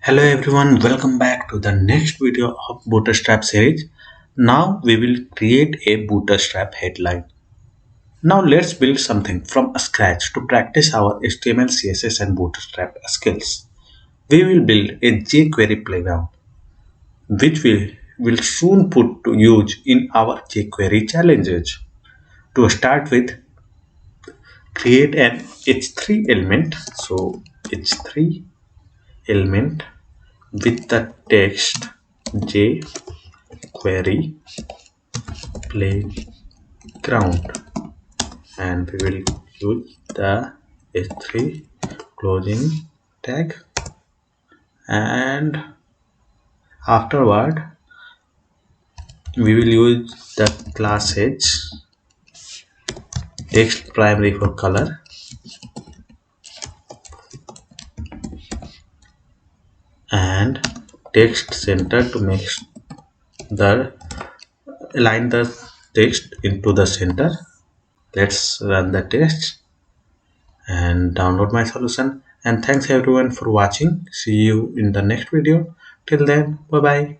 Hello everyone, welcome back to the next video of Bootstrap series. Now we will create a Bootstrap headline. Now let's build something from scratch to practice our HTML, CSS and Bootstrap skills. We will build a jQuery playground, which we will soon put to use in our jQuery challenges. To start with, create an H3 element. So H3 element with the text jQuery playground, and we will use the h3 closing tag, and afterward we will use the class h text primary for color and text center to make the align the text into the center. Let's run the test and download my solution, and thanks everyone for watching. See you in the next video. Till then, bye bye.